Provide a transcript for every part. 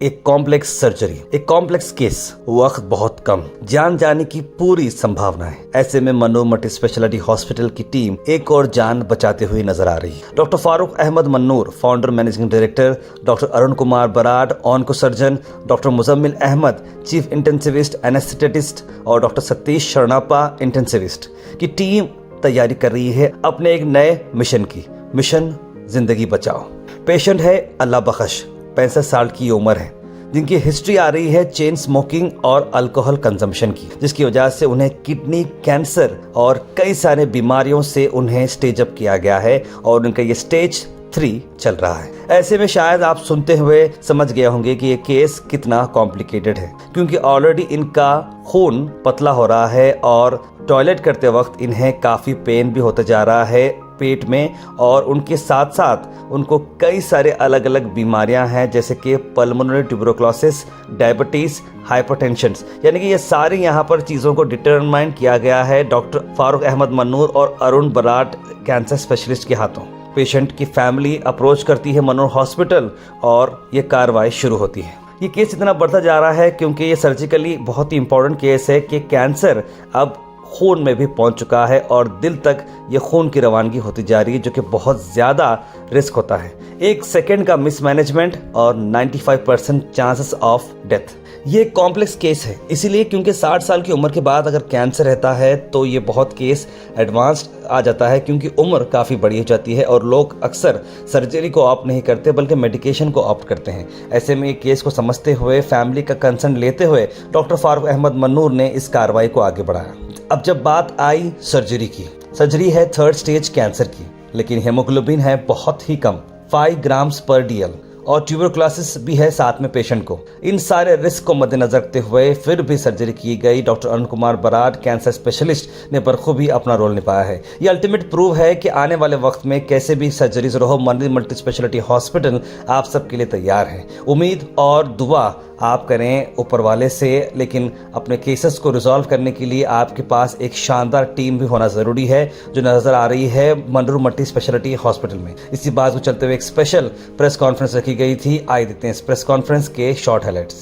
एक complex surgery, एक complex case, वक्त बहुत कम, जान जाने की पूरी संभावना है। ऐसे में मनोर मल्टी स्पेशलिटी हॉस्पिटल की टीम एक और जान बचाते हुए नजर आ रही है। Doctor Farooq Ahmed Mannur, founder managing director, doctor Arun Kumar Brar, onco surgeon, doctor Muzammil Ahmed, chief intensivist anaesthetist और डॉक्टर सतीश शरणापा, इंटेंसिविस्ट की टीम तैयारी कर रही है अपने एक नए मिशन की। मिशन जिंदगी बचाओ। पेशेंट है अल्लाह बख्श, 65 साल की उम्र है, जिनकी हिस्ट्री आ रही है चेन स्मोकिंग और अल्कोहल कंजम्पशन की, जिसकी वजह से उन्हें किडनी कैंसर और कई सारे बीमारियों से उन्हें स्टेज अप किया गया है और उनका ये स्टेज 3 चल रहा है। ऐसे में शायद आप सुनते हुए समझ गए होंगे कि ये केस कितना कॉम्प्लिकेटेड है, क्योंकि ऑलरेडी इनका खून पतला हो रहा है और टॉयलेट करते वक्त इन्हें काफ़ी पेन भी होता जा रहा है पेट में, और उनके साथ साथ उनको कई सारे अलग अलग बीमारियां हैं, जैसे कि पल्मोनरी ट्यूबरकुलोसिस, डायबिटीज़, हाइपरटेंशन। यानी कि ये सारी यहाँ पर चीज़ों को डिटरमाइन किया गया है डॉक्टर फारूक अहमद मन्नूर और अरुण बराड़ कैंसर स्पेशलिस्ट के हाथों। पेशेंट की फैमिली अप्रोच करती है मनोर हॉस्पिटल और ये कार्रवाई शुरू होती है। ये केस इतना बढ़ता जा रहा है क्योंकि ये सर्जिकली बहुत ही इंपॉर्टेंट केस है कि कैंसर अब खून में भी पहुंच चुका है और दिल तक ये खून की रवानगी होती जा रही है, जो कि बहुत ज़्यादा रिस्क होता है। 1 सेकेंड का मिसमैनेजमेंट और 95% चांसेस ऑफ डेथ। ये कॉम्प्लेक्स केस है इसीलिए क्योंकि 60 साल की उम्र के बाद अगर कैंसर रहता है तो ये बहुत केस एडवांस्ड आ जाता है, क्योंकि उम्र काफ़ी बड़ी हो जाती है और लोग अक्सर सर्जरी को ऑप्ट नहीं करते बल्कि मेडिकेशन को ऑप्ट करते हैं। ऐसे में केस को समझते हुए, फैमिली का कंसर्न लेते हुए डॉक्टर फारूक अहमद मन्नूर ने इस कार्रवाई को आगे बढ़ाया। अब जब बात आई सर्जरी की, सर्जरी है 3rd स्टेज कैंसर की, लेकिन हेमोग्लोबिन है बहुत ही कम, 5 ग्राम्स पर DL, और ट्यूबरकुलोसिस भी है साथ में पेशेंट को। इन सारे रिस्क को मद्देनजर रखते हुए फिर भी सर्जरी की गई। Doctor Arun Kumar Brar cancer specialist ने बखूबी अपना रोल निभाया है। ये अल्टीमेट प्रूव है कि आने वाले वक्त में कैसे भी सर्जरीज रहो, मनोर मल्टी स्पेशलिटी हॉस्पिटल आप सबके लिए तैयार है। उम्मीद और दुआ आप करें ऊपर वाले से, लेकिन अपने केसेस को रिजॉल्व करने के लिए आपके पास एक शानदार टीम भी होना ज़रूरी है, जो नज़र आ रही है मनोर मल्टी स्पेशलिटी हॉस्पिटल में। इसी बात को चलते हुए एक स्पेशल प्रेस कॉन्फ्रेंस रखी गई थी। आइए देखते हैं इस प्रेस कॉन्फ्रेंस के शॉर्ट हाइलाइट्स।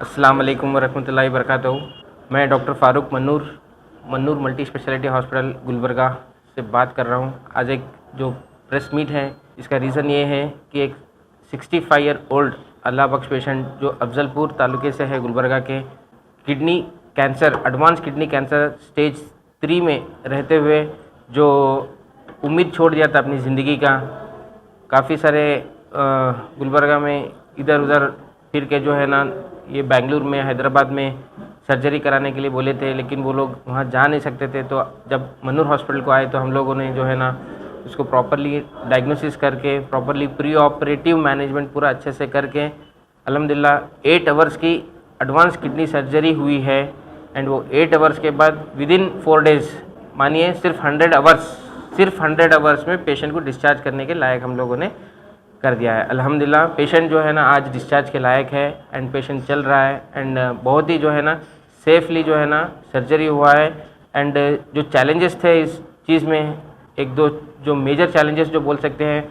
अस्सलाम वालेकुम वरहमतुल्लाहि वबरकातुहू। मैं doctor Farooq Manur multi speciality hospital Gulbarga से बात कर रहा हूँ। आज एक जो प्रेस मीट है, इसका रीज़न ये है कि एक 65 ईयर ओल्ड अल्लाह बख्श पेशेंट जो अफजलपुर तालुके से है गुलबर्गा के, kidney cancer, advance kidney cancer stage 3 में रहते हुए जो उम्मीद छोड़ दिया था अपनी ज़िंदगी का। काफ़ी सारे गुलबर्गा में इधर उधर फिर के जो है ना, ये बेंगलुरु में, हैदराबाद में सर्जरी कराने के लिए बोले थे, लेकिन वो लोग वहाँ जा नहीं सकते थे। तो जब मनूर हॉस्पिटल को आए तो हम लोगों ने जो है ना उसको प्रॉपरली डायग्नोसिस करके, प्रॉपरली प्री ऑपरेटिव मैनेजमेंट पूरा अच्छे से करके अल्हम्दुलिल्लाह 8 आवर्स की एडवांस किडनी सर्जरी हुई है। एंड वो 8 आवर्स के बाद विदिन 4 डेज़, मानिए सिर्फ 100 आवर्स में पेशेंट को डिस्चार्ज करने के लायक हम लोगों ने कर दिया है। अल्हम्दुलिल्लाह पेशेंट जो है ना आज डिस्चार्ज के लायक है एंड पेशेंट चल रहा है एंड बहुत ही जो है ना सेफली जो है ना सर्जरी हुआ है। एंड जो चैलेंजेस थे इस चीज़ में, 1-2 जो मेजर चैलेंजेस जो बोल सकते हैं,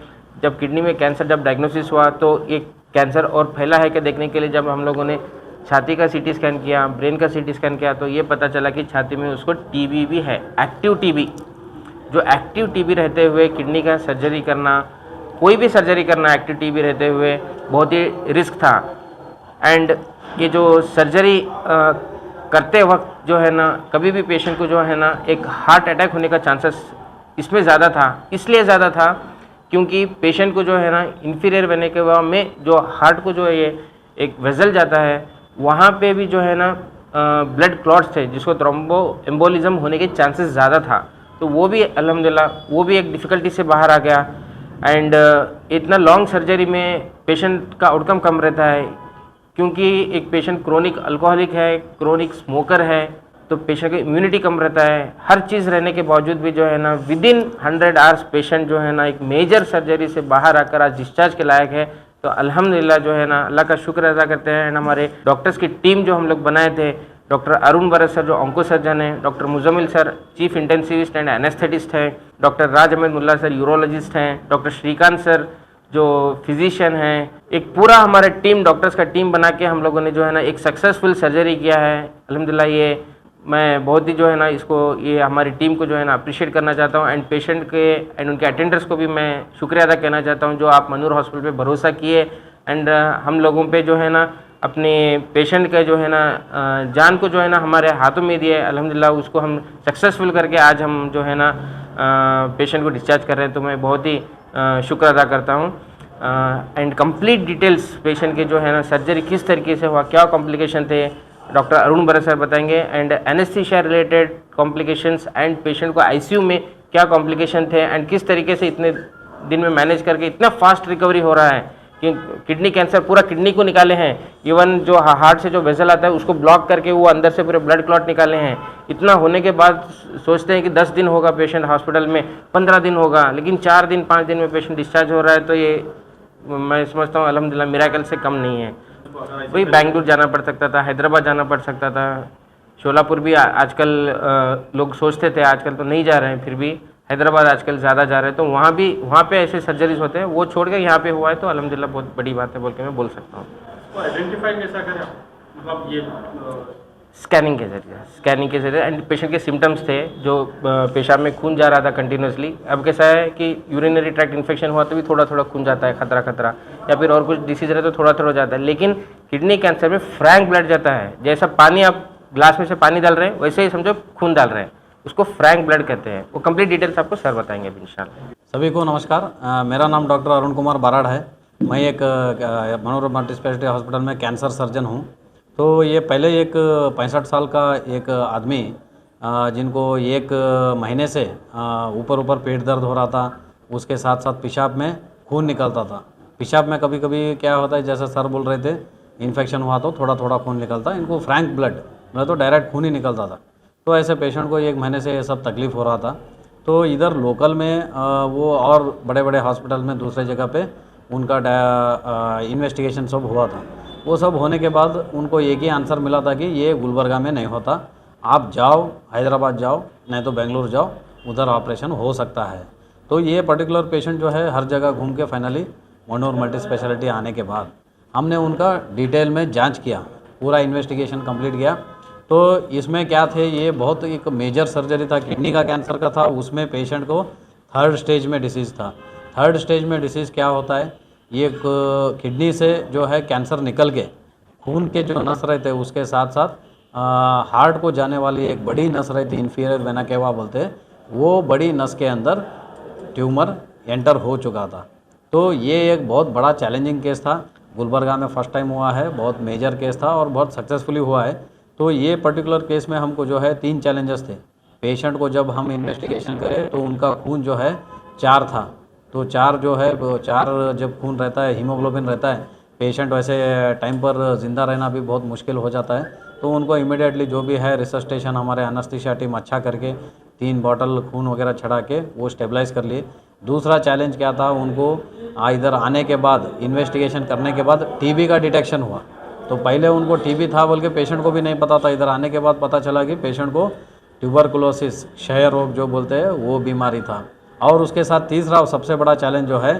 जब किडनी में कैंसर जब डायग्नोसिस हुआ तो ये कैंसर और फैला है कि देखने के लिए जब हम लोगों ने छाती का CT स्कैन किया, ब्रेन का CT स्कैन किया, तो ये पता चला कि छाती में उसको TB भी है, एक्टिव TB। जो एक्टिव TB रहते हुए किडनी का सर्जरी करना, कोई भी सर्जरी करना एक्टिव TB रहते हुए बहुत ही रिस्क था। एंड ये जो सर्जरी करते वक्त जो है ना, कभी भी पेशेंट को जो है ना एक हार्ट अटैक होने का चांसेस इसमें ज़्यादा था। इसलिए ज़्यादा था क्योंकि पेशेंट को जो है ना इंफीरियर वेने के बाद में जो हार्ट को जो है ये एक वेसल जाता है, वहाँ पे भी जो है ना ब्लड क्लॉट्स थे, जिसको थ्रोम्बो एम्बोलिज्म होने के चांसेस ज़्यादा था। तो वो भी अल्हम्दुलिल्लाह वो भी एक डिफ़िकल्टी से बाहर आ गया। एंड इतना लॉन्ग सर्जरी में पेशेंट का आउटकम कम रहता है, क्योंकि एक पेशेंट क्रोनिक अल्कोहलिक है, क्रोनिक स्मोकर है, तो पेशेंट का इम्यूनिटी कम रहता है। हर चीज़ रहने के बावजूद भी जो है ना विदिन 100 आवर्स पेशेंट जो है ना एक मेजर सर्जरी से बाहर आकर आज डिस्चार्ज के लायक है। तो अल्हम्दुलिल्लाह जो है ना अल्लाह का शुक्र अदा करते हैं। एंड हमारे डॉक्टर्स की टीम जो हम लोग बनाए थे, डॉक्टर अरुण बराड़ सर जो ऑन्को सर्जन हैं, doctor Muzammil sir chief intensivist and anaesthetist हैं, डॉक्टर राज अहमद मुल्ला सर यूरोलॉजिस्ट हैं, डॉक्टर श्रीकांत सर जो फिजिशियन हैं, एक पूरा हमारे टीम डॉक्टर्स का टीम बना के हम लोगों ने जो है ना एक सक्सेसफुल सर्जरी किया है अल्हम्दुलिल्लाह। ये मैं बहुत ही जो है ना इसको ये हमारी टीम को जो है ना अप्रिशिएट करना चाहता हूँ एंड पेशेंट के एंड उनके अटेंडर्स को भी मैं शुक्रिया अदा करना चाहता हूँ जो आप मनूर हॉस्पिटल पे भरोसा किए एंड हम लोगों पे जो है ना अपने पेशेंट का जो है ना जान को जो है ना हमारे हाथों में दिए अल्हम्दुलिल्लाह। उसको हम सक्सेसफुल करके आज हम जो है ना पेशेंट को डिस्चार्ज कर रहे हैं, तो मैं बहुत ही शुक्र अदा करता हूँ। एंड कंप्लीट डिटेल्स पेशेंट के जो है ना सर्जरी किस तरीके से हुआ, क्या कॉम्प्लिकेशन थे, डॉक्टर अरुण बरा सर बताएंगे and anaesthesia related complications and patient को आईसीयू में क्या कॉम्प्लिकेशन थे एंड किस तरीके से इतने दिन में मैनेज करके इतना फास्ट रिकवरी हो रहा है कि किडनी कैंसर पूरा किडनी को निकाले हैं। इवन जो हार्ट से जो वेसल आता है उसको ब्लॉक करके वो अंदर से पूरे ब्लड क्लॉट निकाले हैं। इतना होने के बाद सोचते हैं कि 10 दिन होगा पेशेंट हॉस्पिटल में, 15 दिन होगा, लेकिन 4 दिन 5 दिन में पेशेंट डिस्चार्ज हो रहा है, तो ये मैं समझता हूँ अल्हम्दुलिल्लाह मिरेकल से कम नहीं है। वही बेंगलुरु जाना पड़ सकता था, हैदराबाद जाना पड़ सकता था, शोलापुर भी आजकल लोग सोचते थे, आजकल तो नहीं जा रहे हैं, फिर भी हैदराबाद आजकल ज़्यादा जा रहे हैं, तो वहाँ पे ऐसे सर्जरीज होते हैं, वो छोड़ के यहाँ पे हुआ है तो अल्हम्दुलिल्लाह बहुत बड़ी बात है बोल के मैं बोल सकता हूँ। तो आइडेंटिफाई कैसा करें मतलब ये स्कैनिंग के जरिए एंड पेशेंट के सिम्टम्स थे जो पेशाब में खून जा रहा था कंटिन्यूसली। अब कैसा है कि यूरिनरी ट्रैक्ट इन्फेक्शन हुआ तो भी थोड़ा थोड़ा खून जाता है, खतरा या फिर और कुछ डिसीज रहे तो थोड़ा थोड़ा जाता है, लेकिन किडनी कैंसर में फ्रैंक ब्लड जाता है। जैसा पानी आप ग्लास में से पानी डाल रहे हैं वैसे ही समझो खून डाल रहे हैं, उसको फ्रैंक ब्लड कहते हैं। वो कंप्लीट डिटेल्स आपको सर बताएंगे अभी इंशाल्लाह। सभी को नमस्कार। मेरा नाम डॉक्टर अरुण कुमार बाराड़ है। मैं एक मनोर मल्टी स्पेशलिटी हॉस्पिटल में कैंसर सर्जन हूँ। तो ये पहले एक 65 साल का एक आदमी जिनको एक महीने से ऊपर पेट दर्द हो रहा था, उसके साथ साथ पेशाब में खून निकलता था। पेशाब में कभी कभी क्या होता है, जैसे सर बोल रहे थे इन्फेक्शन हुआ तो थोड़ा थोड़ा खून निकलता, इनको फ्रैंक ब्लड मतलब तो डायरेक्ट खून ही निकलता था। तो ऐसे पेशेंट को एक महीने से ये सब तकलीफ़ हो रहा था। तो इधर लोकल में वो और बड़े बड़े हॉस्पिटल में दूसरे जगह पे उनका इन्वेस्टिगेशन सब हुआ था। वो सब होने के बाद उनको एक ही आंसर मिला था कि ये गुलबर्गा में नहीं होता, आप जाओ हैदराबाद जाओ, नहीं तो बेंगलुरु जाओ, उधर ऑपरेशन हो सकता है। तो ये पर्टिकुलर पेशेंट जो है हर जगह घूम के फाइनली मनोर मल्टी स्पेशलिटी आने के बाद हमने उनका डिटेल में जांच किया, पूरा इन्वेस्टिगेशन कंप्लीट किया। तो इसमें क्या थे, ये बहुत एक मेजर सर्जरी था, किडनी का कैंसर का था। उसमें पेशेंट को 3rd स्टेज में डिसीज़ था। 3rd स्टेज में डिसीज़ क्या होता है, ये किडनी से जो है कैंसर निकल के खून के जो नस रहते हैं उसके साथ साथ हार्ट को जाने वाली एक बड़ी नस रहती है, इन्फीरियर वेना केवा बोलते हैं, वो बड़ी नस के अंदर ट्यूमर एंटर हो चुका था। तो ये एक बहुत बड़ा चैलेंजिंग केस था, गुलबर्गा में फर्स्ट टाइम हुआ है, बहुत मेजर केस था और बहुत सक्सेसफुली हुआ है। तो ये पर्टिकुलर केस में हमको जो है 3 चैलेंजेस थे। पेशेंट को जब हम इन्वेस्टिगेशन करें तो उनका खून जो है 4 था। तो 4 जो है 4 जब खून रहता है, हीमोग्लोबिन रहता है, पेशेंट वैसे टाइम पर ज़िंदा रहना भी बहुत मुश्किल हो जाता है। तो उनको इमीडिएटली जो भी है रिसस्टेशन हमारे एनेस्थीसिया टीम अच्छा करके 3 बॉटल खून वगैरह चढ़ा के वो स्टेबलाइज़ कर लिए। दूसरा चैलेंज क्या था, उनको इधर आने के बाद इन्वेस्टिगेशन करने के बाद टीबी का डिटेक्शन हुआ। तो पहले उनको टीबी था बोल के पेशेंट को भी नहीं पता था, इधर आने के बाद पता चला कि पेशेंट को ट्यूबरकुलोसिस, क्षय रोग जो बोलते हैं वो बीमारी था। और उसके साथ तीसरा सबसे बड़ा चैलेंज जो है,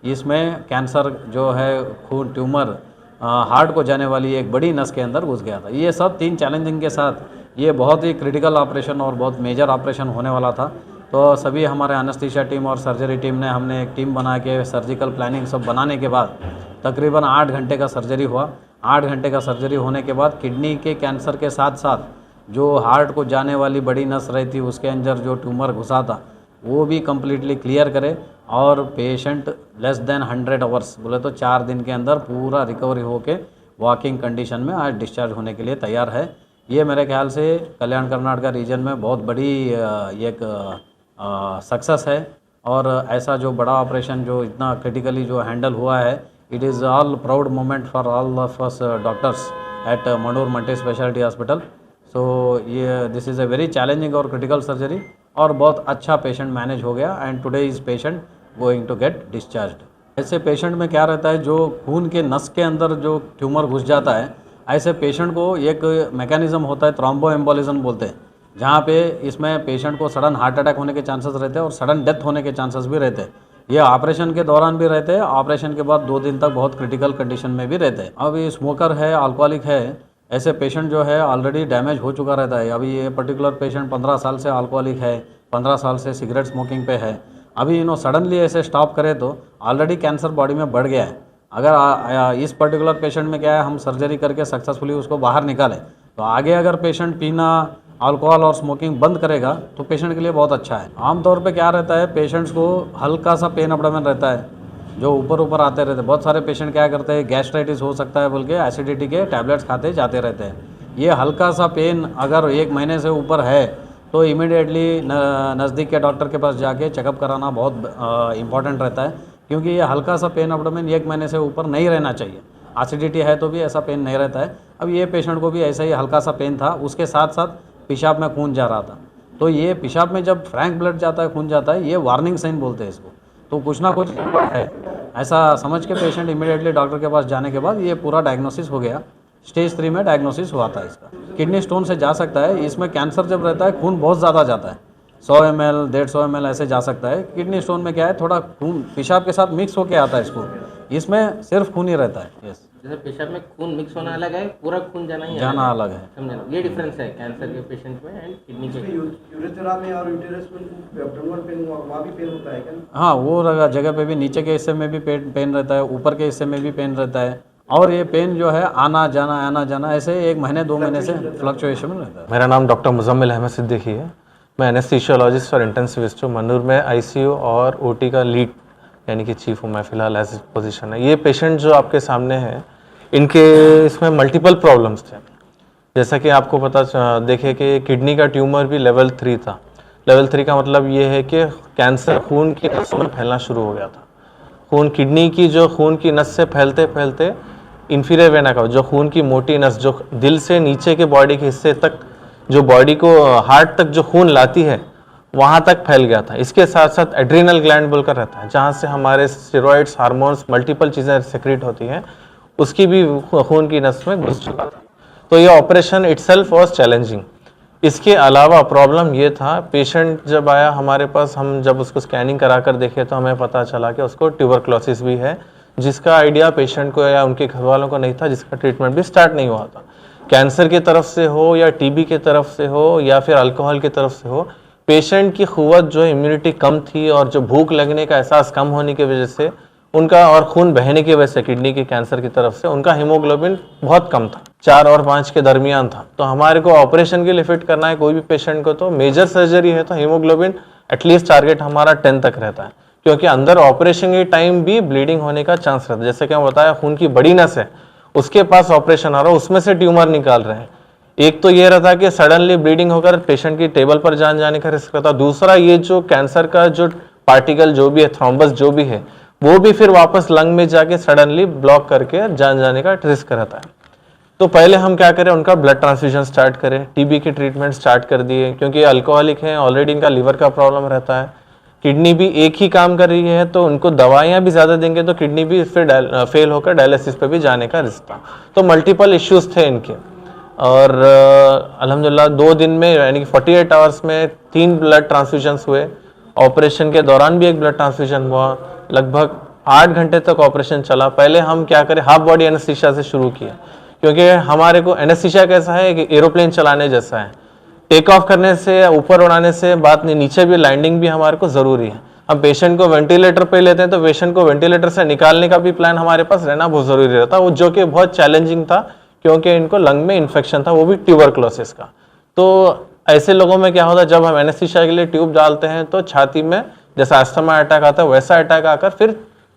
इसमें कैंसर जो है खून ट्यूमर हार्ट को जाने वाली एक बड़ी नस के अंदर घुस गया था। ये सब 3 चैलेंजिंग के साथ ये बहुत ही क्रिटिकल ऑपरेशन और बहुत मेजर ऑपरेशन होने वाला था। तो सभी हमारे एनेस्थीसिया टीम और सर्जरी टीम ने हमने एक टीम बना के सर्जिकल प्लानिंग सब बनाने के बाद तकरीबन 8 घंटे का सर्जरी हुआ। 8 घंटे का सर्जरी होने के बाद किडनी के कैंसर के साथ साथ जो हार्ट को जाने वाली बड़ी नस रही थी उसके अंदर जो ट्यूमर घुसा था वो भी कम्प्लीटली क्लियर करे और पेशेंट लेस देन 100 आवर्स बोले तो 4 दिन के अंदर पूरा रिकवरी होके वॉकिंग कंडीशन में आज डिस्चार्ज होने के लिए तैयार है। ये मेरे ख्याल से कल्याण कर्नाटका रीजन में बहुत बड़ी एक सक्सेस है। और ऐसा जो बड़ा ऑपरेशन जो इतना क्रिटिकली जो हैंडल हुआ है, it is all proud moment for all of us doctors at Manor multi speciality hospital. So ये this is a very challenging और क्रिटिकल सर्जरी और बहुत अच्छा पेशेंट मैनेज हो गया and today is patient going to get discharged. ऐसे patient में क्या रहता है, जो खून के नस के अंदर जो ट्यूमर घुस जाता है, ऐसे पेशेंट को एक मैकेनिज़्म होता है थ्रोम्बो एम्बोलिज्म बोलते हैं, जहाँ पे इसमें पेशेंट को सडन हार्ट अटैक होने के चांसेस रहते हैं और सडन डेथ होने के चांसेस भी रहते हैं। ये ऑपरेशन के दौरान भी रहते हैं, ऑपरेशन के बाद 2 दिन तक बहुत क्रिटिकल कंडीशन में भी रहते हैं। अब ये स्मोकर है, अल्कोहलिक है, ऐसे पेशेंट जो है ऑलरेडी डैमेज हो चुका रहता है। अभी ये पर्टिकुलर पेशेंट 15 साल से अल्कोहलिक है, 15 साल से सिगरेट स्मोकिंग पे है। अभी सडनली ऐसे स्टॉप करे तो ऑलरेडी कैंसर बॉडी में बढ़ गया है। अगर इस पर्टिकुलर पेशेंट में क्या है, हम सर्जरी करके सक्सेसफुली उसको बाहर निकालें तो आगे अगर पेशेंट पीना, अल्कोहल और स्मोकिंग बंद करेगा तो पेशेंट के लिए बहुत अच्छा है। आमतौर पे क्या रहता है, पेशेंट्स को हल्का सा पेन एब्डोमेन रहता है जो ऊपर आते रहते हैं। बहुत सारे पेशेंट क्या करते हैं, गैस्ट्राइटिस हो सकता है बोल के एसिडिटी के टैबलेट्स खाते जाते रहते हैं। ये हल्का सा पेन अगर 1 महीने से ऊपर है तो इमीडिएटली नज़दीक के डॉक्टर के पास जाके चेकअप कराना बहुत इम्पॉर्टेंट रहता है, क्योंकि ये हल्का सा पेन एब्डोमेन 1 महीने से ऊपर नहीं रहना चाहिए। एसिडिटी है तो भी ऐसा पेन नहीं रहता है। अब ये पेशेंट को भी ऐसा ही हल्का सा पेन था, उसके साथ साथ पेशाब में खून जा रहा था। तो ये पेशाब में जब फ्रैंक ब्लड जाता है, खून जाता है, ये वार्निंग साइन बोलते हैं इसको। तो कुछ ना कुछ है ऐसा समझ के पेशेंट इमीडिएटली डॉक्टर के पास जाने के बाद ये पूरा डायग्नोसिस हो गया। स्टेज 3 में डायग्नोसिस हुआ था इसका। किडनी स्टोन से जा सकता है। इसमें कैंसर जब रहता है खून बहुत ज़्यादा जाता है, 100 ml 150 ml ऐसे जा सकता है। किडनी स्टोन में क्या है, थोड़ा खून पेशाब के साथ मिक्स होके आता है इसको, इसमें सिर्फ खून ही रहता है। यस, जैसे पेशाब में खून मिक्स होना अलग है, पूरा खून जाना अलग है। समझे ना? ये डिफरेंस है कैंसर के पेशेंट में एंड किडनी के। यूरेथ्रा में और यूटेरस में एब्डोमिनल पेन वहाँ भी पेन होता है क्या? हाँ, वो जगह पे भी नीचे के हिस्से में भी पेन रहता है, ऊपर के हिस्से में भी पेन रहता है। और ये पेन जो है आना जाना ऐसे 1 महीने 2 महीने से फ्लक्चुएशन में रहता है। मेरा नाम डॉक्टर मुजम्मिल अहमद सिद्दीकी है। मैं एनेस्थीसियोलॉजिस्ट और इंटेंसिविस्ट हूँ। मन्नूर में आईसीयू और ओटी का लीड यानी कि चीफ हूँ मैं फ़िलहाल, एज पोजीशन है। ये पेशेंट जो आपके सामने हैं, इनके इसमें मल्टीपल प्रॉब्लम्स थे। जैसा कि आपको पता देखे कि किडनी का ट्यूमर भी लेवल 3 था। लेवल 3 का मतलब ये है कि कैंसर खून की नस में फैलना शुरू हो गया था। खून किडनी की जो खून की नस से फैलते फैलते इंफीरियर वेना का जो खून की मोटी नस जो दिल से नीचे के बॉडी के हिस्से तक, जो बॉडी को हार्ट तक जो खून लाती है, वहाँ तक फैल गया था। इसके साथ साथ एड्रिनल ग्लैंड बोलकर रहता है, जहाँ से हमारे स्टेरॉइड्स, हार्मोन्स, मल्टीपल चीज़ें सेक्रेट होती हैं, उसकी भी खून की नस में घुस चुका था। तो ये ऑपरेशन इटसेल्फ वाज चैलेंजिंग। इसके अलावा प्रॉब्लम ये था, पेशेंट जब आया हमारे पास, हम जब उसको स्कैनिंग करा कर देखे तो हमें पता चला कि उसको ट्यूबरक्लोसिस भी है, जिसका आइडिया पेशेंट को या उनके घर वालों को नहीं था, जिसका ट्रीटमेंट भी स्टार्ट नहीं हुआ था। कैंसर की तरफ से हो या टीबी की तरफ से हो या फिर अल्कोहल की तरफ से हो, पेशेंट की क़ुव्वत जो इम्यूनिटी कम थी और जो भूख लगने का एहसास कम होने की वजह से उनका, और खून बहने की वजह से किडनी के कैंसर की तरफ से उनका हीमोग्लोबिन बहुत कम था, 4 और 5 के दरमियान था। तो हमारे को ऑपरेशन के लिए फिट करना है कोई भी पेशेंट को, तो मेजर सर्जरी है तो हीमोग्लोबिन एटलीस्ट टारगेट हमारा 10 तक रहता है, क्योंकि अंदर ऑपरेशन के टाइम भी ब्लीडिंग होने का चांस रहता है। जैसे कि मैं बताया, खून की बड़ी नस है, उसके पास ऑपरेशन आ रहा है, उसमें से ट्यूमर निकाल रहे हैं। एक तो ये रहता कि सडनली ब्लीडिंग होकर पेशेंट की टेबल पर जान जाने का रिस्क रहता। दूसरा, ये जो कैंसर का जो पार्टिकल जो भी है, थ्रोम्बस जो भी है, वो भी फिर वापस लंग में जाके सडनली ब्लॉक करके जान जाने का रिस्क रहता है। तो पहले हम क्या करें, उनका ब्लड ट्रांसफ्यूजन स्टार्ट करें, टीबी की ट्रीटमेंट स्टार्ट कर दिए, क्योंकि अल्कोहलिक हैं, ऑलरेडी इनका लीवर का प्रॉब्लम रहता है, किडनी भी एक ही काम कर रही है, तो उनको दवाइयाँ भी ज़्यादा देंगे तो किडनी भी फिर फेल होकर डायलिसिस पे भी जाने का रिस्क था। तो मल्टीपल इश्यूज थे इनके, और अल्हम्दुलिल्लाह 2 दिन में यानी कि 48 आवर्स में 3 ब्लड ट्रांसफ्यूजन्स हुए। ऑपरेशन के दौरान भी एक ब्लड ट्रांसफ्यूजन हुआ। लगभग 8 घंटे तक ऑपरेशन चला। पहले हम क्या करें, हाफ बॉडी एनेस्थीसिया से शुरू किया, क्योंकि हमारे को एनेस्थीसिया कैसा है कि एरोप्लेन चलाने जैसा है, टेक ऑफ करने से, ऊपर उड़ाने से बात नहीं, नीचे भी लैंडिंग भी हमारे को ज़रूरी है। हम पेशेंट को वेंटिलेटर पे लेते हैं तो पेशेंट को वेंटिलेटर से निकालने का भी प्लान हमारे पास रहना बहुत ज़रूरी रहता, वो जो कि बहुत चैलेंजिंग था, क्योंकि इनको लंग में इन्फेक्शन था, वो भी ट्यूबरक्लोसिस का। तो ऐसे लोगों में क्या होता है, जब हम एनेस्थीसिया के लिए ट्यूब डालते हैं तो छाती में जैसा अस्थमा अटैक आता है वैसा अटैक आकर फिर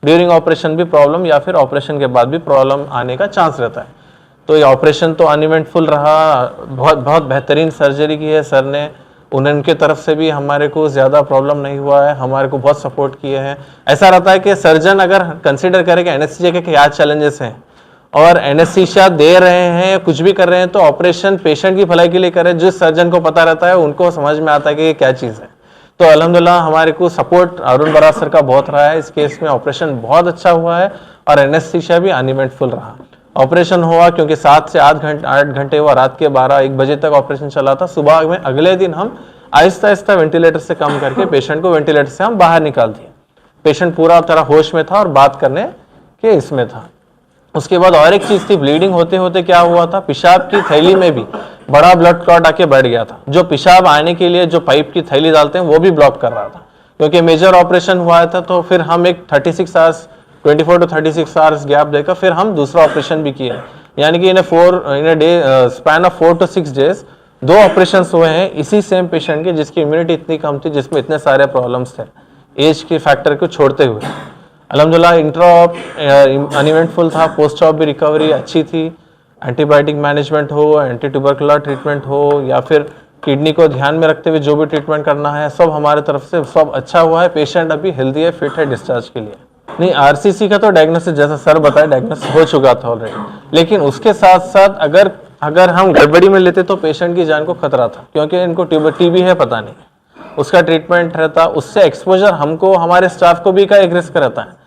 ड्यूरिंग ऑपरेशन भी प्रॉब्लम या फिर ऑपरेशन के बाद भी प्रॉब्लम आने का चांस रहता है। तो ये ऑपरेशन तो अनइवेंटफुल रहा, बहुत बेहतरीन सर्जरी की है सर ने, उनके तरफ से भी हमारे को ज़्यादा प्रॉब्लम नहीं हुआ है, हमारे को बहुत सपोर्ट किए हैं। ऐसा रहता है कि सर्जन अगर कंसिडर करे कि एनेस्थीसिया के क्या चैलेंजेस हैं और एनेस्थीसिया दे रहे हैं या कुछ भी कर रहे हैं, तो ऑपरेशन पेशेंट की भलाई के लिए करें। जिस सर्जन को पता रहता है उनको समझ में आता है कि ये क्या चीज़ है। तो अल्हम्दुलिल्लाह हमारे को सपोर्ट अरुण बराड़ सर का बहुत रहा है। इस केस में ऑपरेशन बहुत अच्छा हुआ है और एनेस्थीसिया भी अनइवेंटफुल रहा। ऑपरेशन हुआ क्योंकि 7 से 8 घंटे हुआ, रात के 12-1 बजे तक ऑपरेशन चला था। सुबह में अगले दिन हम आहिस्ता आहिस्ता वेंटिलेटर से कम करके पेशेंट को वेंटिलेटर से हम बाहर निकाल दिए। पेशेंट पूरा तरह होश में था और बात करने के इसमें था। उसके बाद और एक चीज़ थी, ब्लीडिंग होते होते क्या हुआ था, पेशाब की थैली में भी बड़ा ब्लड क्लॉट आके बैठ गया था। जो पेशाब आने के लिए जो पाइप की थैली डालते हैं वो भी ब्लॉक कर रहा था। क्योंकि मेजर ऑपरेशन हुआ था तो फिर हम एक 36 आवर्स 24 to 36 आवर्स गैप देकर फिर हम दूसरा ऑपरेशन भी किया। यानी कि in day span of 4 to 6 days 2 operation हुए हैं इसी सेम पेशेंट के, जिसकी इम्यूनिटी इतनी कम थी, जिसमें इतने सारे प्रॉब्लम्स थे एज के फैक्टर को छोड़ते हुए। अल्हम्दुलिल्लाह इंट्रा ऑप अनइवेंटफुल था, पोस्ट ऑप भी रिकवरी अच्छी थी। एंटीबायोटिक मैनेजमेंट हो, एंटी ट्यूबरकुलर ट्रीटमेंट हो या फिर किडनी को ध्यान में रखते हुए जो भी ट्रीटमेंट करना है सब हमारे तरफ से सब अच्छा हुआ है। पेशेंट अभी हेल्दी है, फिट है डिस्चार्ज के लिए। नहीं, आरसीसी का तो डायग्नोसिस जैसा सर बताया डायग्नोसिस हो चुका था ऑलरेडी, लेकिन उसके साथ साथ अगर हम गड़बड़ी में लेते तो पेशेंट की जान को खतरा था, क्योंकि इनको टीबी है पता नहीं, उसका ट्रीटमेंट रहता, उससे एक्सपोजर हमको हमारे स्टाफ को भी का एक रिस्क रहता है।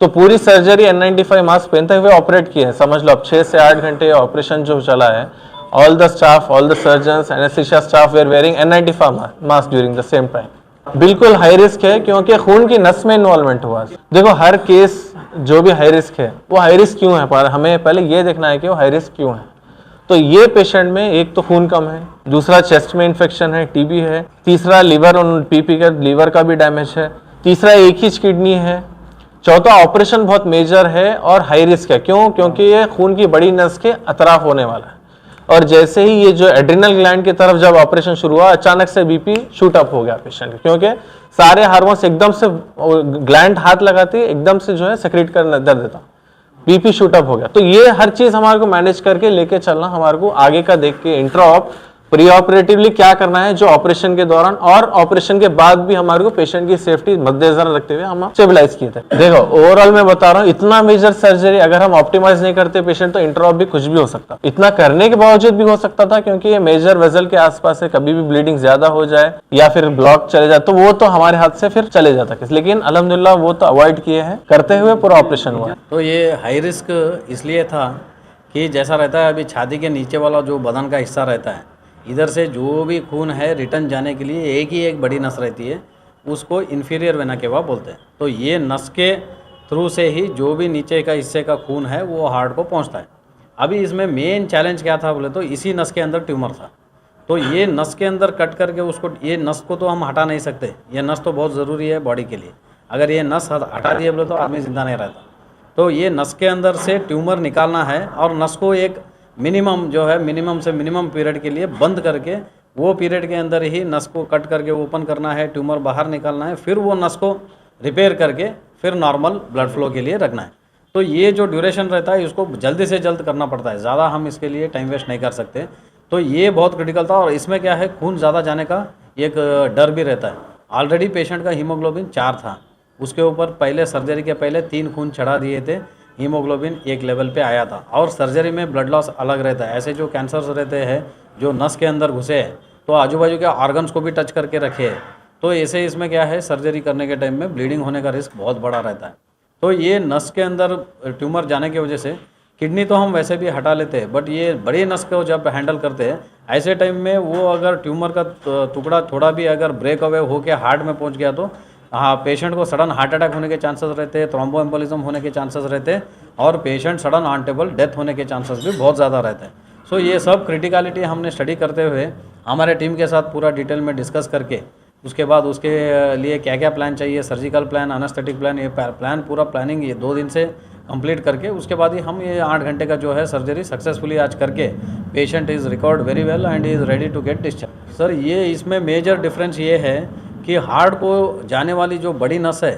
तो पूरी सर्जरी N95 मास्क पहनते हुए ऑपरेट किए, समझ लो अब 6 से 8 घंटे ऑपरेशन जो चला है। All the staff, all the surgeons, anaesthesia staff were wearing N95 mask during the same time. बिल्कुल हाई रिस्क है क्योंकि खून की नस में इन्वॉल्वमेंट हुआ। देखो हर केस जो भी हाई रिस्क है वो हाई रिस्क क्यों है, पर हमें पहले ये देखना है कि वो हाई रिस्क क्यों है। तो ये पेशेंट में एक तो खून कम है, दूसरा चेस्ट में इन्फेक्शन है, टीबी है, तीसरा लीवर और पीपी का लीवर का भी डैमेज है, तीसरा एक ही किडनी है, चौथा ऑपरेशन बहुत मेजर है और हाई रिस्क है। क्यों? क्योंकि ये खून की बड़ी नस के अतराफ होने वाला है। और जैसे ही ये जो एड्रिनल ग्लैंड की तरफ जब ऑपरेशन शुरू हुआ, अचानक से बीपी शूट अप हो गया पेशेंट का, क्योंकि सारे हार्मोन्स एकदम से ग्लैंड हाथ लगाती है एकदम से जो है सेक्रेट कर दर देता, बीपी शूट अप हो गया। तो ये हर चीज हमारे को मैनेज करके लेके चलना, हमारे को आगे का देख के इंट्रा ऑप प्री ऑपरेटिवली क्या करना है जो ऑपरेशन के दौरान और ऑपरेशन के बाद भी हमारे को पेशेंट की सेफ्टी मद्देनजर रखते हुए हम स्टेबलाइज किए थे। देखो ओवरऑल मैं बता रहा हूँ, इतना मेजर सर्जरी अगर हम ऑप्टिमाइज नहीं करते पेशेंट तो इंट्रा ऑप भी कुछ भी हो सकता, इतना करने के बावजूद भी हो सकता था, क्योंकि ये मेजर वेजल के आसपास है, कभी भी ब्लीडिंग ज्यादा हो जाए या फिर ब्लॉक चले जाए तो वो तो हमारे हाथ से फिर चले जाता। लेकिन अल्हम्दुलिल्लाह वो तो अवॉइड किए हैं, करते हुए पूरा ऑपरेशन हुआ। तो ये हाई रिस्क इसलिए था कि जैसा रहता है अभी छाती के नीचे वाला जो बदन का हिस्सा रहता है, इधर से जो भी खून है रिटर्न जाने के लिए एक ही एक बड़ी नस रहती है, उसको इन्फीरियर वेना केवा बोलते हैं। तो ये नस के थ्रू से ही जो भी नीचे का हिस्से का खून है वो हार्ट को पहुंचता है। अभी इसमें मेन चैलेंज क्या था बोले तो इसी नस के अंदर ट्यूमर था। तो ये नस के अंदर कट करके उसको, ये नस को तो हम हटा नहीं सकते, ये नस तो बहुत ज़रूरी है बॉडी के लिए। अगर ये नस हटा दिए बोले तो आदमी ज़िंदा नहीं रहता। तो ये नस के अंदर से ट्यूमर निकालना है और नस को एक मिनिमम जो है मिनिमम से मिनिमम पीरियड के लिए बंद करके वो पीरियड के अंदर ही नस को कट करके ओपन करना है, ट्यूमर बाहर निकालना है, फिर वो नस को रिपेयर करके फिर नॉर्मल ब्लड फ्लो के लिए रखना है। तो ये जो ड्यूरेशन रहता है इसको जल्दी से जल्द करना पड़ता है, ज़्यादा हम इसके लिए टाइम वेस्ट नहीं कर सकते। तो ये बहुत क्रिटिकल था और इसमें क्या है खून ज़्यादा जाने का एक डर भी रहता है। ऑलरेडी पेशेंट का हीमोग्लोबिन 4 था, उसके ऊपर पहले सर्जरी के पहले 3 खून चढ़ा दिए थे, हीमोग्लोबिन एक लेवल पे आया था। और सर्जरी में ब्लड लॉस अलग रहता है। ऐसे जो कैंसर्स रहते हैं जो नस के अंदर घुसे हैं तो आजू बाजू के ऑर्गन्स को भी टच करके रखे हैं, तो ऐसे इसमें क्या है सर्जरी करने के टाइम में ब्लीडिंग होने का रिस्क बहुत बड़ा रहता है। तो ये नस के अंदर ट्यूमर जाने की वजह से किडनी तो हम वैसे भी हटा लेते हैं, बट ये बड़ी नस को जब हैंडल करते हैं ऐसे टाइम में वो अगर ट्यूमर का टुकड़ा थोड़ा भी अगर ब्रेक अवे होकर हार्ट में पहुँच गया तो हाँ पेशेंट को सडन हार्ट अटैक होने के चांसेस रहते हैं, थ्रोम्बोएम्बोलिज्म होने के चांसेस रहते हैं और पेशेंट सडन अनस्टेबल डेथ होने के चांसेस भी बहुत ज़्यादा रहते हैं। सो ये सब क्रिटिकलिटी हमने स्टडी करते हुए हमारे टीम के साथ पूरा डिटेल में डिस्कस करके उसके बाद उसके लिए क्या क्या प्लान चाहिए, सर्जिकल प्लान, एनेस्थेटिक प्लान, ये प्लान पूरा प्लानिंग ये 2 दिन से कंप्लीट करके उसके बाद ही हम ये 8 घंटे का जो है सर्जरी सक्सेसफुली आज करके patient is recovered very well and is ready to get discharge. Sir ये इसमें मेजर डिफरेंस ये है कि हार्ट को जाने वाली जो बड़ी नस है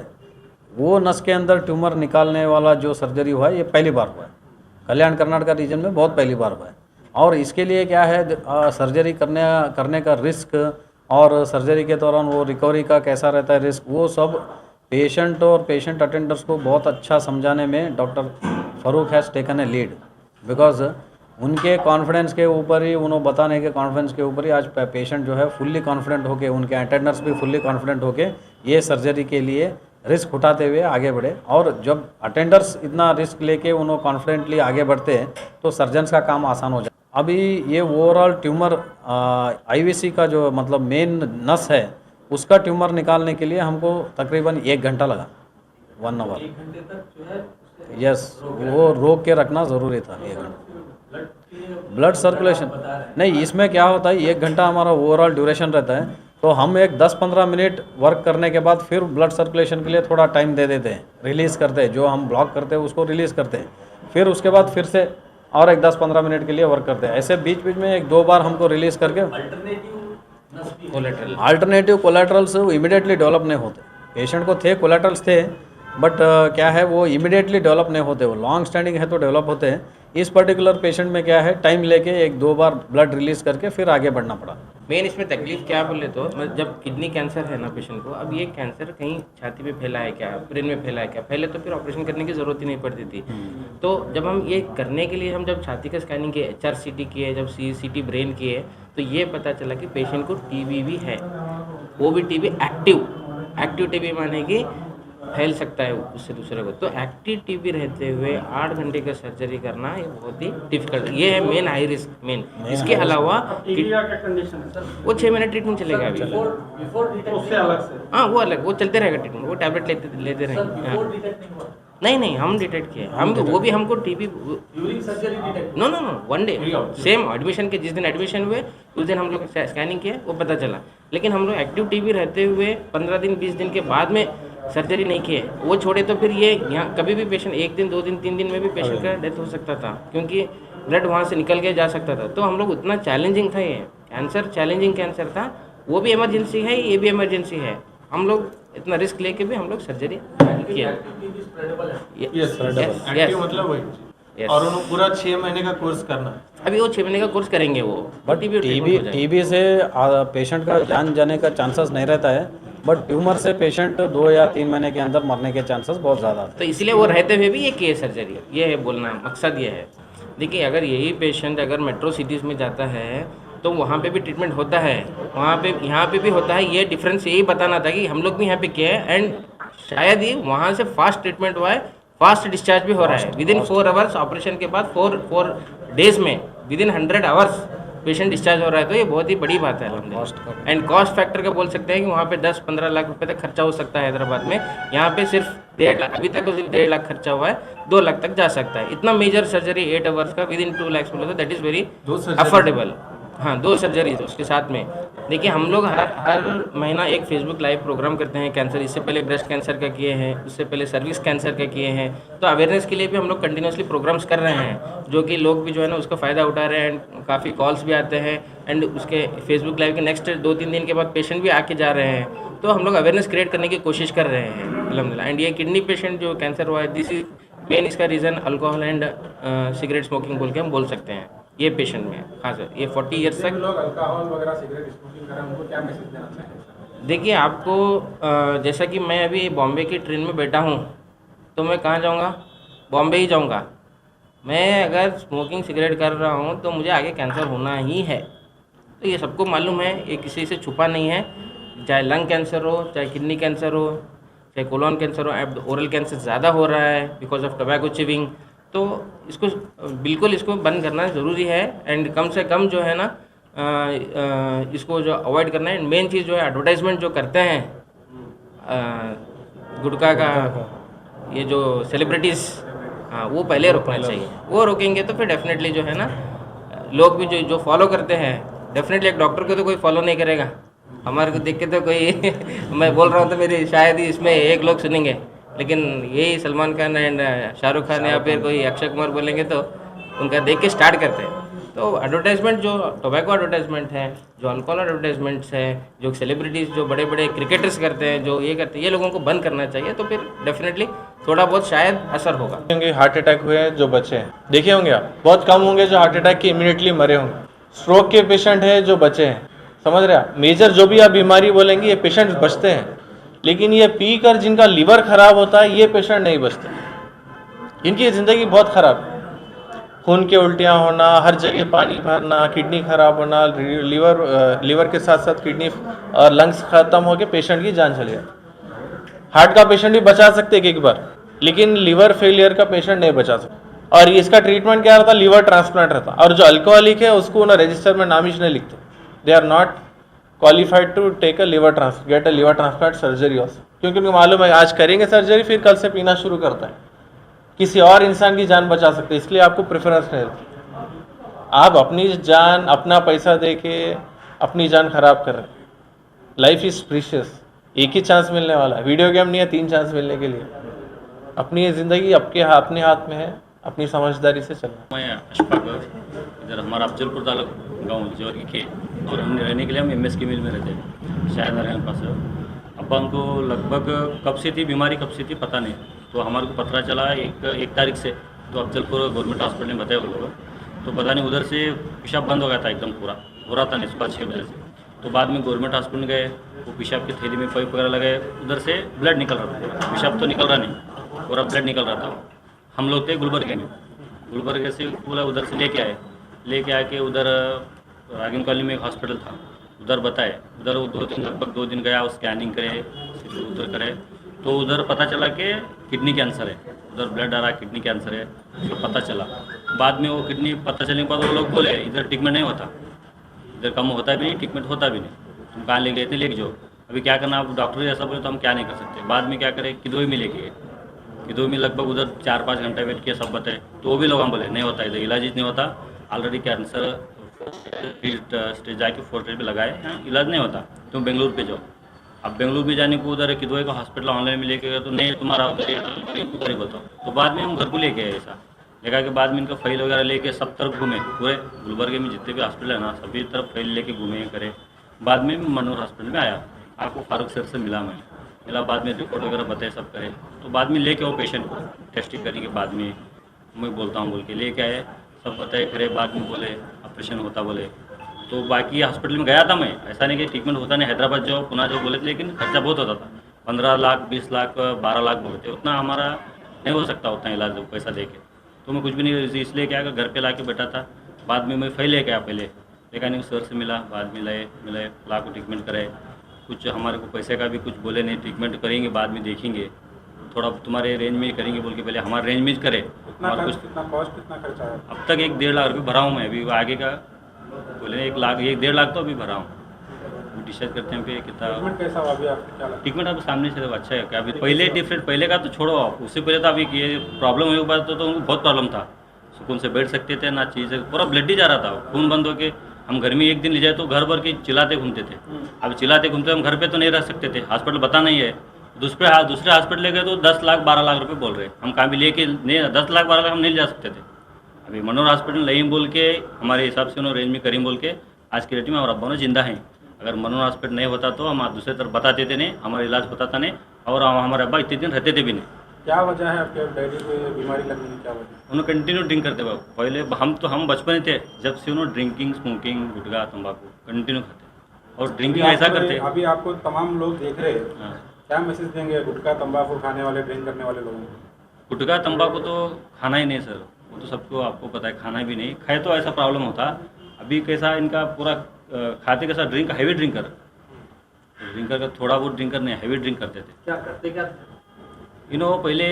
वो नस के अंदर ट्यूमर निकालने वाला जो सर्जरी हुआ है ये पहली बार हुआ है, कल्याण कर्नाटका रीजन में बहुत पहली बार हुआ है। और इसके लिए क्या है सर्जरी करने का रिस्क और सर्जरी के दौरान वो रिकवरी का कैसा रहता है रिस्क, वो सब पेशेंट और पेशेंट अटेंडर्स को बहुत अच्छा समझाने में doctor Farooq has taken a lead, because उनके कॉन्फिडेंस के ऊपर ही, उन्होंने बताने के कॉन्फिडेंस के ऊपर ही आज पेशेंट जो है फुल्ली कॉन्फिडेंट होके, उनके अटेंडर्स भी फुल्ली कॉन्फिडेंट होके ये सर्जरी के लिए रिस्क उठाते हुए आगे बढ़े। और जब अटेंडर्स इतना रिस्क लेके उन्होंने कॉन्फिडेंटली आगे बढ़ते हैं तो सर्जन्स का काम आसान हो जाए। अभी ये ओवरऑल ट्यूमर आईवीसी का जो मतलब मेन नस है उसका ट्यूमर निकालने के लिए हमको तकरीबन 1 घंटा लगा। 1 आवर। यस, वो रोक के रखना ज़रूरी था 1 घंटा। ब्लड सर्कुलेशन नहीं, इसमें क्या होता है 1 घंटा हमारा ओवरऑल ड्यूरेशन रहता है, तो हम एक 10-15 मिनट वर्क करने के बाद फिर ब्लड सर्कुलेशन के लिए थोड़ा टाइम दे देते हैं, रिलीज़ करते हैं, जो हम ब्लॉक करते हैं उसको रिलीज़ करते हैं, फिर उसके बाद फिर से और एक 10-15 मिनट के लिए वर्क करते हैं। ऐसे बीच बीच में 1-2 बार हमको रिलीज़ करके अल्टरनेटिव कोलेटरल्स इमीडिएटली डेवलप नहीं होते। पेशेंट को थे कोलेटरल्स थे, बट क्या है वो इमीडिएटली डेवलप नहीं होते, वो लॉन्ग स्टैंडिंग है तो डेवलप होते हैं। इस पर्टिकुलर पेशेंट में क्या है, टाइम लेके 1-2 बार ब्लड रिलीज़ करके फिर आगे बढ़ना पड़ा। मेन इसमें तकलीफ क्या बोले तो जब किडनी कैंसर है ना पेशेंट को, अब ये कैंसर कहीं छाती में फैला है क्या, ब्रेन में फैला है क्या, पहले तो फिर ऑपरेशन करने की ज़रूरत ही नहीं पड़ती थी। तो जब हम ये करने के लिए हम जब छाती का स्कैनिंग किए, HRCT किए, जब CT ब्रेन किए, तो ये पता चला कि पेशेंट को TB भी है, वो भी TB एक्टिव TB माने कि फैल सकता है उससे दूसरे को। तो एक्टिव TB रहते हुए 8 घंटे का सर्जरी करना ये बहुत ही डिफिकल्ट, ये है मेन हाई रिस्क मेन। इसके अलावा टीबी का क्या कंडीशन है सर? वो 6 महीने ट्रीटमेंट चलेगा अभी, उससे अलग से? हाँ वो अलग, वो चलते रहेगा ट्रीटमेंट, वो टैबलेट लेते रहेंगे। हाँ। नहीं हम डिटेक्ट किए हम, वो भी हमको TB no 1 day same admission के जिस दिन एडमिशन हुए उस दिन हम लोग स्कैनिंग किए, वो पता चला। लेकिन हम लोग एक्टिव TB रहते हुए 15 दिन 20 दिन के बाद में सर्जरी नहीं किए, वो छोड़े तो फिर ये यहाँ कभी भी पेशेंट 1 दिन 2 दिन 3 दिन में भी पेशेंट का डेथ हो सकता था, क्योंकि ब्लड वहाँ से निकल के जा सकता था। तो हम लोग उतना चैलेंजिंग था, ये कैंसर चैलेंजिंग कैंसर था, वो भी इमरजेंसी है, ये भी इमरजेंसी है। हम लोग इतना रिस्क लेके भी हम लोग सर्जरी किया। मतलब वही, और उन्होंने पूरा 6 महीने का कोर्स करना है। अभी वो 6 महीने का कोर्स करेंगे वो, बट TB से पेशेंट का जान जाने का चांसेस नहीं रहता है, बट ट्यूमर से पेशेंट 2 या 3 महीने के अंदर मरने के चांसेस बहुत ज़्यादा हैं। तो इसलिए वो रहते हुए भी ये किए सर्जरी, ये है बोलना मकसद ये है। देखिए अगर यही पेशेंट अगर मेट्रो सिटीज़ में जाता है तो वहाँ पे भी ट्रीटमेंट होता है, वहाँ पे यहाँ पे भी होता है। ये डिफरेंस यही बताना था कि हम लोग भी यहाँ पे किए हैं, एंड शायद ही वहाँ से फास्ट ट्रीटमेंट हुआ है, फास्ट डिस्चार्ज भी हो रहा है। विदिन 4 आवर्स ऑपरेशन के बाद 4 डेज में विदिन 100 आवर्स पेशेंट डिस्चार्ज हो रहा है, तो ये बहुत ही बड़ी बात है अल्हम्दुलिल्लाह। एंड कॉस्ट फैक्टर का बोल सकते हैं कि वहाँ पे 10-15 लाख रुपए तक खर्चा हो सकता है हैदराबाद में, यहाँ पे सिर्फ 1.5 लाख, अभी तक तो सिर्फ 1.5 लाख खर्चा हुआ है, 2 लाख तक जा सकता है। इतना मेजर सर्जरी 8 आवर्स का विदिन 2 लाख बोले तो दैट इज़ वेरी अफोर्डेबल। हाँ 2 सर्जरीज उसके साथ में। देखिए हम लोग हर महीना एक फेसबुक लाइव प्रोग्राम करते हैं कैंसर, इससे पहले ब्रेस्ट कैंसर का किए हैं, उससे पहले सर्विक्स कैंसर का किए हैं। तो अवेयरनेस के लिए भी हम लोग कंटिन्यूसली प्रोग्राम्स कर रहे हैं, जो कि लोग भी जो है ना उसका फ़ायदा उठा रहे हैं, एंड काफ़ी कॉल्स भी आते हैं, एंड उसके फेसबुक लाइव के नेक्स्ट 2-3 दिन के बाद पेशेंट भी आके जा रहे हैं। तो हम लोग अवेयरनेस क्रिएट करने की कोशिश कर रहे हैं अल्हम्दुलिल्लाह। एंड ये किडनी पेशेंट जो कैंसर हुआ है, दिस इज मेन, इसका reason alcohol and cigarette smoking बोल के हम बोल सकते हैं ये पेशेंट में। हाँ सर, ये 40 ईयर्स तक लोग अल्कोहल वगैरह सिगरेट स्मोकिंग करें, उनको क्या मैसेज देना चाहिए? देखिए आपको जैसा कि मैं अभी बॉम्बे की ट्रेन में बैठा हूँ, तो मैं कहाँ जाऊँगा? बॉम्बे ही जाऊँगा। मैं अगर स्मोकिंग सिगरेट कर रहा हूँ तो मुझे आगे कैंसर होना ही है, तो ये सबको मालूम है, ये किसी से छुपा नहीं है। चाहे लंग कैंसर हो, चाहे किडनी कैंसर हो, चाहे कोलोन कैंसर हो, अब ओरल कैंसर ज़्यादा हो रहा है बिकॉज ऑफ टोबैको चिविंग। तो इसको बिल्कुल इसको बंद करना ज़रूरी है, एंड कम से कम जो है ना इसको जो अवॉइड करना है। मेन चीज़ जो है एडवर्टाइजमेंट जो करते हैं गुटखा का, ये जो सेलिब्रिटीज़, हाँ वो पहले रोकना चाहिए। वो रोकेंगे तो फिर डेफिनेटली जो है ना लोग भी जो फॉलो करते हैं, डेफिनेटली एक डॉक्टर को तो कोई फॉलो नहीं करेगा, हमारे को देख के तो कोई मैं बोल रहा हूँ तो मेरी शायद ही इसमें 1 लोग सुनेंगे, लेकिन यही सलमान खान एंड शाहरुख खान या फिर कोई अक्षय कुमार बोलेंगे तो उनका देख के स्टार्ट करते हैं। तो एडवर्टाइजमेंट जो टोबैको एडवर्टाइजमेंट है, जो अल्कोहल एडवर्टाइजमेंट्स है, जो सेलिब्रिटीज़ जो बड़े बड़े क्रिकेटर्स करते हैं, जो ये करते हैं, ये लोगों को बंद करना चाहिए। तो फिर डेफिनेटली थोड़ा बहुत शायद असर होगा। हार्ट अटैक हुए हैं जो बचे हैं, देखे होंगे आप, बहुत कम होंगे जो हार्ट अटैक के इमीडिएटली मरे होंगे। स्ट्रोक के पेशेंट हैं जो बचे हैं, समझ रहे हैं, मेजर जो भी आप बीमारी बोलेंगे ये पेशेंट बचते हैं, लेकिन ये पी कर जिनका लीवर खराब होता है ये पेशेंट नहीं बचते, इनकी ज़िंदगी बहुत ख़राब है। खून के उल्टियाँ होना, हर जगह पानी भरना, किडनी खराब होना, लीवर के साथ साथ किडनी और लंग्स ख़त्म होकर पेशेंट की जान चली जाती। हार्ट का पेशेंट भी बचा सकते एक बार, लेकिन लीवर फेलियर का पेशेंट नहीं बचा सकते। और इसका ट्रीटमेंट क्या रहता? लीवर ट्रांसप्लांट रहता। और जो अल्कोहलिक है उसको ना रजिस्टर में नाम ही नहीं लिखते, they are not qualified to take a get a liver transplant surgery also, क्योंकि उनको मालूम है आज करेंगे सर्जरी फिर कल से पीना शुरू करता है, किसी और इंसान की जान बचा सकते हैं, इसलिए आपको प्रेफरेंस नहीं देती। आप अपनी जान अपना पैसा दे के अपनी जान खराब कर रहे हैं। लाइफ इज प्रीशियस, एक ही चांस मिलने वाला है, वीडियो गेम नहीं है 3 चांस मिलने के लिए। अपनी ये ज़िंदगी अपने हाथ में है, अपनी समझदारी से चलना। मैं अशफाक, इधर हमारा अफजलपुर तालुक गाँव जोर के और हम रहने के लिए हम MS की मिल में रहते हैं, शायद नारायण पास है। अब्बा उनको लगभग कब से थी बीमारी, कब से थी पता नहीं, तो हमारे को पता चला एक तारीख से, तो अफजलपुर गवर्नमेंट हॉस्पिटल में बताया वो लोग, तो पता नहीं उधर से पेशाब बंद हो गया था एकदम पूरा, हो रहा था नहीं सुबह 6 बजे से। तो बाद में गवर्नमेंट हॉस्पिटल गए, वो पेशाब की थैली में पाइप वगैरह लगाए, उधर से ब्लड निकल रहा था पूरा, पेशाब तो निकल रहा नहीं, पूरा ब्लड निकल रहा था। हम लोग थे गुलबर्गे में, गुलबर्गे से पूरा उधर से लेके आके उधर रागिन कॉलोनी में एक हॉस्पिटल था, उधर बताए, उधर वो लगभग 2 दिन गया, स्कैनिंग करे, उधर करे, तो उधर पता चला कि किडनी कैंसर है, उधर ब्लड आ रहा, किडनी कैंसर है, तो पता चला। बाद में वो किडनी पता चलने के बाद वो लोग बोले इधर ट्रीटमेंट नहीं होता, इधर कम होता भी नहीं, ट्रीटमेंट होता भी नहीं, तुम कहाँ ले गए थे, लेके जाओ, अभी क्या करना, आप डॉक्टर ऐसा बोले तो हम क्या नहीं कर सकते। बाद में क्या करें, किदोई में लेके गए, किदोई में लगभग उधर 4-5 घंटे वेट किया, सब बताए, तो वो भी लोग हम बोले नहीं होता, इधर इलाज नहीं होता, ऑलरेडी कैंसर स्टेज जाके 4 स्टेज पे लगाए, इलाज नहीं होता, तुम बेंगलुरु पे जाओ। अब बेंगलुरु में जाने को उधर किदोई का हॉस्पिटल ऑनलाइन में लेके गए, तो नहीं तुम्हारा उधर ही बताओ, तो बाद में हम घर को लेके आए। ऐसा देखा कि बाद में इनका फाइल वगैरह लेके सब तरफ घूमे, पूरे गुलबर्गे में जितने भी हॉस्पिटल है ना सभी तरफ फाइल लेके घूमे करे। बाद में मनोर हॉस्पिटल में आया, आपको फारूक सर से मिला, बाद में रिपोर्ट वगैरह बताए सब करे, तो बाद में लेके आओ पेशेंट को टेस्टिंग करने के बाद में मैं बोलता हूँ बोल के लेके आए, सब बताए करे, बाद में बोले ऑपरेशन होता बोले। तो बाकी हॉस्पिटल में गया था मैं, ऐसा नहीं कि ट्रीटमेंट होता नहीं, हैदराबाद जाओ पुणे जाओ बोले थे, लेकिन खर्चा बहुत होता था, 15 लाख 20 लाख 12 लाख बोलते, उतना हमारा नहीं हो सकता उतना इलाज पैसा दे के, तो मैं कुछ भी नहीं, इसलिए क्या घर पे ला के बैठा था। बाद में मैं फाइल लेके आया, पहले देखा नहीं, सर से मिला, बाद में मिलाए ला को ट्रीटमेंट कराए, कुछ हमारे को पैसे का भी कुछ बोले नहीं, ट्रीटमेंट करेंगे बाद में देखेंगे, थोड़ा तुम्हारे रेंज में ही करेंगे बोल के पहले हमारे रेंज में ही करे। कितना कॉस्ट कितना खर्चा है? अब तक 1-1.5 लाख रुपये भरा हूँ मैं, अभी आगे का बोले 1-1.5 लाख तो अभी भरा हूँ, डिस्चार्ज करते हैं पे कितना। ट्रीटमेंट कैसा हुआ अभी आपको, क्या लगता ट्रीटमेंट अब सामने से अच्छा है क्या, अभी पहले डिफरेंट, पहले का तो छोड़ो आप, उससे पहले तो अभी ये प्रॉब्लम हुई बात, तो उनको बहुत प्रॉब्लम था, सुकून से बैठ सकते थे ना, चीज़ पूरा ब्लड ही जा रहा था, खून बंद होके हम घर में एक दिन ले जाए तो घर भर के चिल्लाते घूमते थे। अब चिल्लाते घूमते हम घर पे तो नहीं रह सकते थे, हॉस्पिटल बता नहीं है, दूसरे हॉस्पिटल ले गए तो 10 लाख 12 लाख रुपए बोल रहे, हम कहाँ भी लेके नहीं, 10 लाख 12 लाख हम नहीं जा सकते थे। अभी मनोर हॉस्पिटल नहीं बोल के हमारे हिसाब से उन्होंने रेंज में करीम बोल के आज की डेट में और अब्बा ने जिंदा हैं। अगर मनोर हॉस्पिटल नहीं होता तो हम दूसरे तरफ बताते थे नहीं, हमारा इलाज होता था नहीं, और हमारे अब्बा इतने दिन रहते थे भी नहीं। क्या वजह है आपके डैडी को ये बीमारी लगने की, क्या वजह? उन्होंने कंटिन्यू ड्रिंक करते हुए, पहले हम बचपन ही थे जब से उन्होंने ड्रिंकिंग स्मोकिंग गुटखा तंबाकू कंटिन्यू खाते, और ड्रिंकिंग ऐसा करते। अभी आपको तमाम लोग देख रहे हैं, हाँ, क्या मैसेज देंगे गुटखा तंबाकू खाने वाले, ड्रिंक करने वाले लोगों को? गुटखा तंबाकू तो खाना ही नहीं सर, वो तो सबको आपको पता है, खाना भी नहीं, खाए तो ऐसा प्रॉब्लम होता। अभी कैसा इनका पूरा खाते कैसा ड्रिंक, हैवी ड्रिंकर का, थोड़ा बहुत ड्रिंकर नहीं, हैवी ड्रिंक करते थे। क्या करते क्या? पहले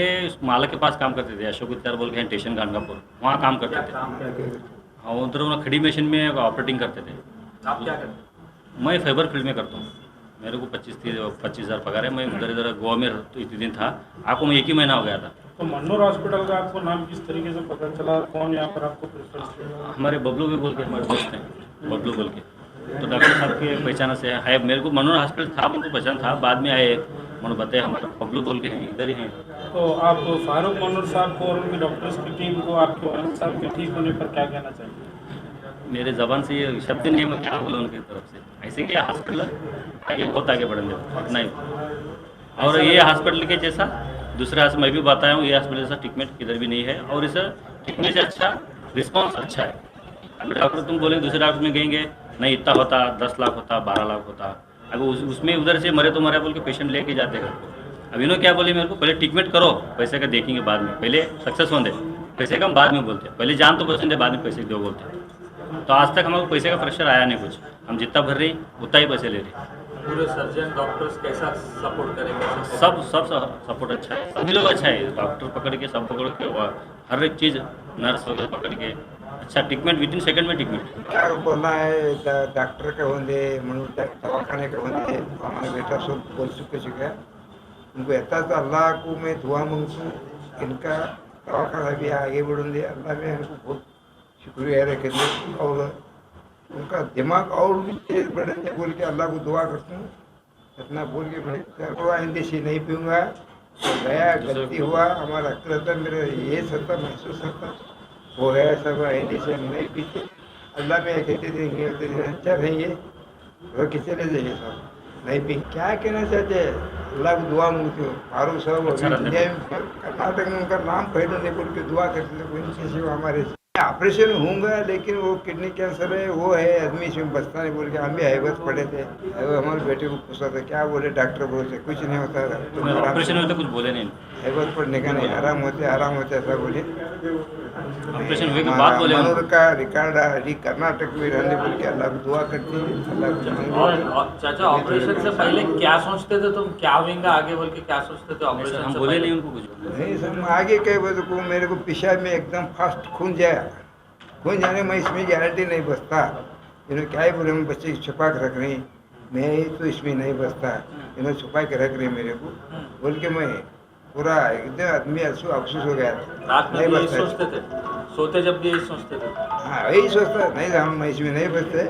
माला के पास काम करते थे, अशोक विद्यार बोल के हैं स्टेशन गानगापुर, वहाँ काम करते थे। हाँ, उधर उन्हें खड़ी मशीन में ऑपरेटिंग करते थे। आप क्या करते? मैं फाइबर फील्ड में करता हूँ, मेरे को 25,000 पगार है। मैं उधर गोवा में तो इतने दिन था, आपको मैं 1 ही महीना हो गया था। तो मनोर हॉस्पिटल का आपको नाम किस तरीके से पता चला, कौन यहाँ पर आपको प्रेफरेंस किया? हमारे बबलू भी बोल के हमारे दोस्त हैं, बबलू बोल के, तो डॉक्टर साहब के पहचान से है, मेरे को मनोर हॉस्पिटल था, उनको पहचान था, बाद में आए उन्होंने बताया हमारे बबलू बोल के हैं, इधर ही हैं। तो आप फारूक मनोर साहब को और उनकी डॉक्टर्स की टीम को आपके वालिद साहब के ठीक होने पर क्या कहना चाहिए? मेरे ज़बान से ये शब्द नहीं है, मैं क्या बोलूँ उनकी तरफ से, ऐसे कि हॉस्पिटल आगे बहुत आगे बढ़ेंगे उतना ही। और ये हॉस्पिटल के जैसा दूसरे हॉस्पिटल मैं भी बताया हूँ, ये हॉस्पिटल जैसा ट्रीटमेंट किधर भी नहीं है, और इस ट्रीटमेंट से अच्छा रिस्पॉन्स अच्छा है। अगर डॉक्टर तुम बोले दूसरे डॉक्टर में गएंगे नहीं, इतना होता 10 लाख होता 12 लाख होता, अगर उसमें उधर से मरे तो मरे बोल के पेशेंट लेके जाते घर को। अब इन्होंने क्या बोले मेरे को, पहले ट्रीटमेंट करो, पैसे का देखेंगे बाद में, पहले सक्सेस होने दे, पैसे का हम बाद में बोलते हैं, पहले जान तो बचने दे, बाद में पैसे दो बोलते हैं। तो आज तक हमारे पैसे का प्रेशर आया नहीं कुछ, हम जितना भर रही उतना ही पैसे ले रहे। पूरे सर्जन डॉक्टर्स कैसा सपोर्ट करेंगे? सब सपोर्ट अच्छा है, सभी लोग अच्छा है, डॉक्टर पकड़ के सब पकड़ के, और हर एक चीज़ नर्स वगैरह पकड़ के अच्छा ट्रीटमेंट विद इन सेकंड में ट्रीटमेंट क्या बोलना है डॉक्टर के होंगे मनु दवाखाने के होंगे हमारे बेटा सब बोल चुके हैं उनको ऐसा तो अल्लाह को मैं दुआ मांगता हूँ इनका दवाखाना भी आगे बढ़ूँ दे अल्लाह में इनको बहुत शुक्रिया रखेंगे और उनका दिमाग और भी तेज बढ़ेंगे बोल के अल्लाह को दुआ करता हूँ इतना बोल के मैं आइंदे से नहीं पीऊँगा तो गया गलती हुआ हमारा अक्लता मेरा ये सत्ता महसूस होता वो है सब आइंदे से हम नहीं पीते अल्लाह में कहते देंगे अच्छा रहेंगे वो किसी ने जाइए सब नहीं पी क्या कहना चाहते हैं अल्लाह को दुआ मांगते हो फारूक साहब अभी दुनिया में कर्नाटक में उनका नाम पहले नहीं बोल के दुआ करते थे कोई किसी को हमारे ऑपरेशन होऊंगा लेकिन वो किडनी कैंसर है वो है आदमी इसमें बचता नहीं बोल के हम भी हैबत पड़े थे वो हमारे बेटे को पूछा था क्या बोले डॉक्टर बोलते कुछ नहीं होता ऑपरेशन में तो कुछ बोले नहीं हैबत पड़ने का नहीं आराम होते ऐसा बोले ऑपरेशन हुए के बाद बोले मनोर का रिकॉर्ड कर्नाटक में रहने बोल के अल्लाह को दुआ करती है अल्लाह को और चाचा ऑपरेशन से पहले क्या सोचते थे तुम क्या होगा आगे बोल के क्या सोचते थे ऑपरेशन हम से बोले पहले? नहीं उनको कुछ नहीं सर आगे कहे बोले को मेरे को पेशाब में एकदम फास्ट खून जाने में इसमें गारंटी नहीं बचता इन्होंने क्या ही बोले मैं बच्चे की छुपा के रख रही मैं तो इसमें नहीं बचता इन्होंने छुपा के रख रही मेरे को बोल के मैं पूरा एकदम आदमी अफसोस हो गया रात में नहीं भी यही बचता सोचते थे सोते जब भी यही सोचते थे हाँ यही सोचता नहीं हम इसमें नहीं बचते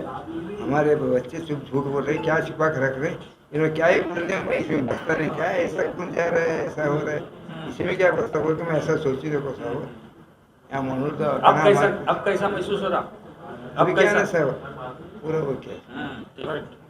हमारे बच्चे चुप झूठ बोल रहे क्या छुपा के रख रहे इन्होंने क्या ही बोल रहे मैं इसमें बचता नहीं क्या ऐसा कौन जा रहा है ऐसा हो रहा है इसी में क्या बचता बोल के मैं ऐसा सोची देखो साहब यहाँ मनोर तो अब कैसा महसूस हो रहा अभी क्या ना साहब पूरा हो गया ठीक है